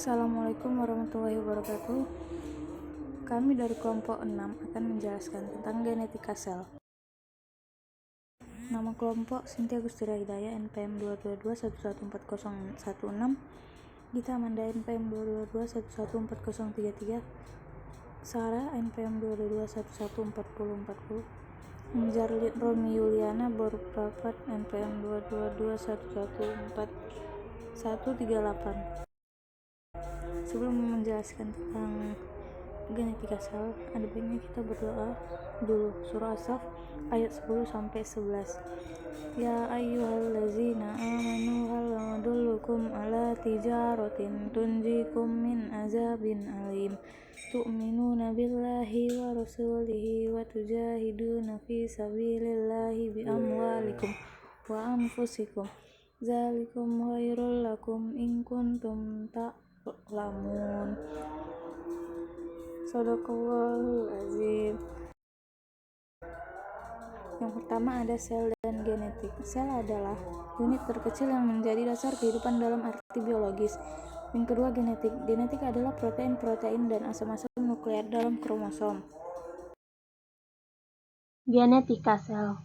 Assalamualaikum warahmatullahi wabarakatuh. Kami dari kelompok 6 akan menjelaskan tentang genetika sel. Nama kelompok Sintia Gustira Hidayah NPM 222114016, Gita Amanda NPM 222114033, Sarah NPM 222114040, Anjar Romi Yuliana Borprapat NPM 222114138. Sebelum menjelaskan tentang genetika sel, ada baiknya kita berdoa dulu. Surah As-Saff ayat 10-11. Ya ayyuhallazina amanu hal adullukum ala tijaratin tunjikum min azabin alim tu'minuna billahi wa rasulihi wa tujahiduna fi sabilillahi bi amwalikum wa anfusikum zalikum khairul lakum in kuntum ta'lamun. Shadaqallahul azim. Yang pertama ada sel dan genetik. Sel adalah unit terkecil yang menjadi dasar kehidupan dalam arti biologis. Yang kedua genetik. Genetik adalah protein-protein dan asam-asam nuklear dalam kromosom. Genetika sel.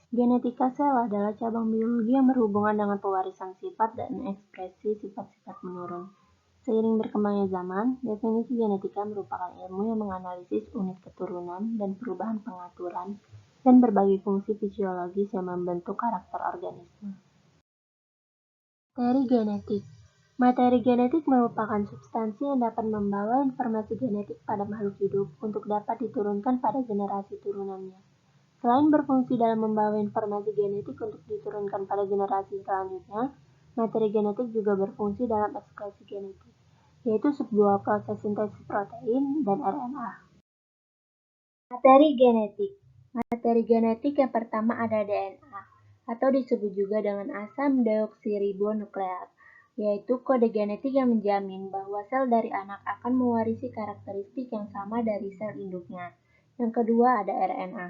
Genetika sel adalah cabang biologi yang berhubungan dengan pewarisan sifat dan ekspresi sifat-sifat menurun. Seiring berkembangnya zaman, definisi genetika merupakan ilmu yang menganalisis unit keturunan dan perubahan pengaturan dan berbagai fungsi fisiologis yang membentuk karakter organisme. Materi genetik. Materi genetik merupakan substansi yang dapat membawa informasi genetik pada makhluk hidup untuk dapat diturunkan pada generasi turunannya. Selain berfungsi dalam membawa informasi genetik untuk diturunkan pada generasi selanjutnya, materi genetik juga berfungsi dalam ekspresi genetik, yaitu sebuah proses sintesis protein dan RNA. Materi genetik. Materi genetik yang pertama ada DNA, atau disebut juga dengan asam deoksiribonukleat, yaitu kode genetik yang menjamin bahwa sel dari anak akan mewarisi karakteristik yang sama dari sel induknya. Yang kedua ada RNA.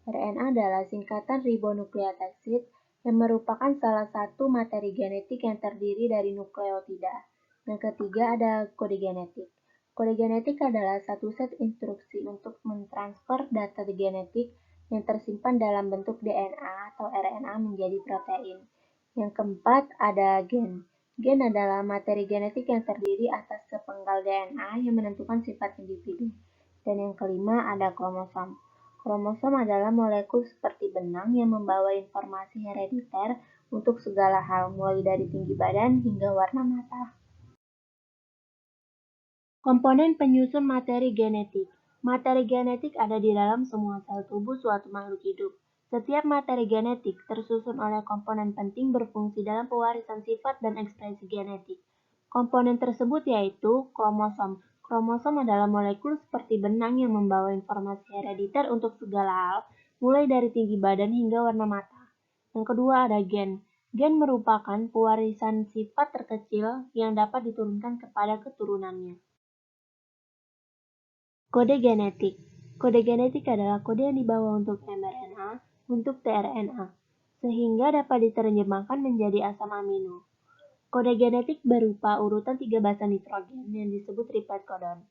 RNA adalah singkatan ribonukleotida yang merupakan salah satu materi genetik yang terdiri dari nukleotida. Yang ketiga ada kode genetik. Kode genetik adalah satu set instruksi untuk mentransfer data genetik yang tersimpan dalam bentuk DNA atau RNA menjadi protein. Yang keempat ada gen. Gen adalah materi genetik yang terdiri atas sepenggal DNA yang menentukan sifat individu. Dan yang kelima ada kromosom. Kromosom adalah molekul seperti benang yang membawa informasi herediter untuk segala hal, mulai dari tinggi badan hingga warna mata. Komponen penyusun materi genetik. Materi genetik ada di dalam semua sel tubuh suatu makhluk hidup. Setiap materi genetik tersusun oleh komponen penting berfungsi dalam pewarisan sifat dan ekspresi genetik. Komponen tersebut yaitu kromosom. Kromosom adalah molekul seperti benang yang membawa informasi herediter untuk segala hal, mulai dari tinggi badan hingga warna mata. Yang kedua ada gen. Gen merupakan pewarisan sifat terkecil yang dapat diturunkan kepada keturunannya. Kode genetik. Kode genetik adalah kode yang dibawa untuk mRNA untuk tRNA, sehingga dapat diterjemahkan menjadi asam amino. Kode genetik berupa urutan 3 basa nitrogen yang disebut triplet codon.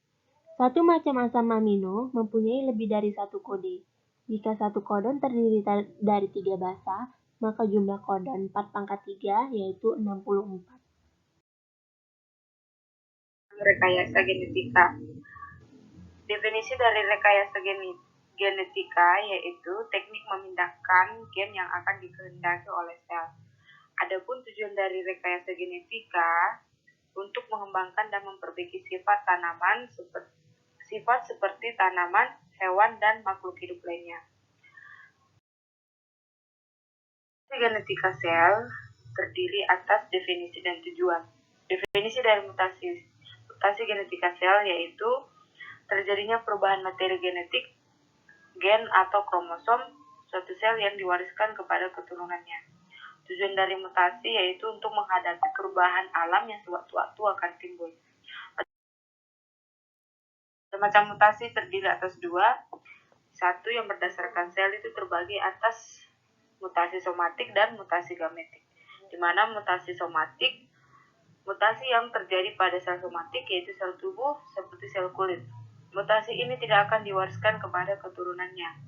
Satu macam asam amino mempunyai lebih dari satu kode. Jika satu codon terdiri dari 3 basa, maka jumlah codon 4⁻3 yaitu 64. Rekayasa genetika. Definisi dari rekayasa genetika yaitu teknik memindahkan gen yang akan dikehendaki oleh sel. Adapun tujuan dari rekayasa genetika untuk mengembangkan dan memperbaiki sifat tanaman, sifat seperti tanaman, hewan, dan makhluk hidup lainnya. Genetika sel terdiri atas definisi dan tujuan. Definisi dari mutasi genetika sel yaitu terjadinya perubahan materi genetik, gen atau kromosom suatu sel yang diwariskan kepada keturunannya. Tujuan dari mutasi yaitu untuk menghadapi perubahan alam yang sewaktu-waktu akan timbul. Semacam mutasi terdiri atas dua. Satu yang berdasarkan sel itu terbagi atas mutasi somatik dan mutasi gametik. Di mana mutasi somatik Mutasi yang terjadi pada sel somatik yaitu sel tubuh seperti sel kulit. Mutasi ini tidak akan diwariskan kepada keturunannya.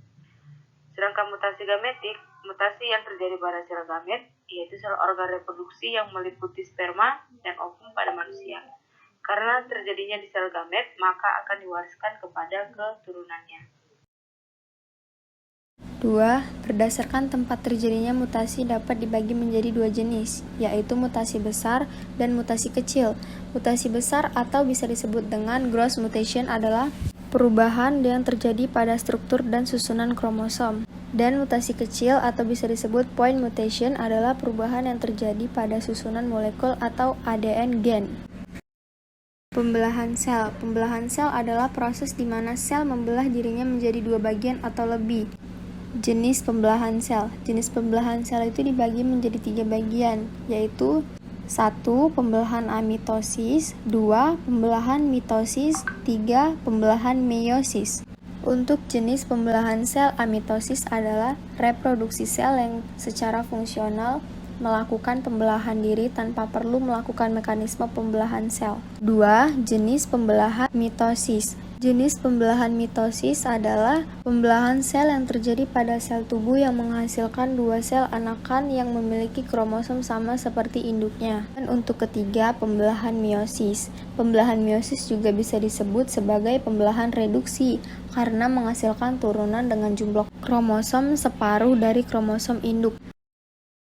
Sedangkan mutasi gametik, mutasi yang terjadi pada sel gamet, yaitu sel organ reproduksi yang meliputi sperma dan ovum pada manusia. Karena terjadinya di sel gamet, maka akan diwariskan kepada keturunannya. 2. Berdasarkan tempat terjadinya mutasi dapat dibagi menjadi dua jenis, yaitu mutasi besar dan mutasi kecil. Mutasi besar atau bisa disebut dengan gross mutation adalah perubahan yang terjadi pada struktur dan susunan kromosom. Dan mutasi kecil atau bisa disebut point mutation adalah perubahan yang terjadi pada susunan molekul atau ADN gen. Pembelahan sel. Pembelahan sel adalah proses di mana sel membelah dirinya menjadi dua bagian atau lebih. Jenis pembelahan sel. Jenis pembelahan sel itu dibagi menjadi 3 bagian, yaitu 1. Pembelahan amitosis, 2. Pembelahan mitosis, 3. Pembelahan meiosis. Untuk jenis pembelahan sel, amitosis adalah reproduksi sel yang secara fungsional melakukan pembelahan diri tanpa perlu melakukan mekanisme pembelahan sel. 2. Jenis pembelahan mitosis. Jenis pembelahan mitosis adalah pembelahan sel yang terjadi pada sel tubuh yang menghasilkan dua sel anakan yang memiliki kromosom sama seperti induknya. Dan untuk ketiga, pembelahan meiosis. Pembelahan meiosis juga bisa disebut sebagai pembelahan reduksi karena menghasilkan turunan dengan jumlah kromosom separuh dari kromosom induk.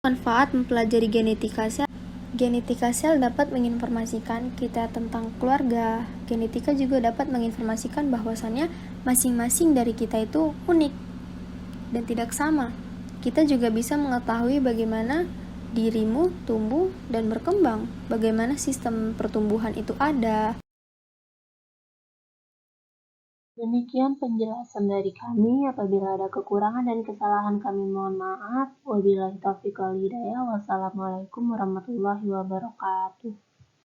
Manfaat mempelajari genetika sel. Genetika sel dapat menginformasikan kita tentang keluarga. Genetika juga dapat menginformasikan bahwasannya masing-masing dari kita itu unik dan tidak sama. Kita juga bisa mengetahui bagaimana dirimu tumbuh dan berkembang, bagaimana sistem pertumbuhan itu ada. Demikian penjelasan dari kami. Apabila ada kekurangan dan kesalahan kami mohon maaf. Wabillahi taufiq wal hidayah. Wassalamualaikum warahmatullahi wabarakatuh.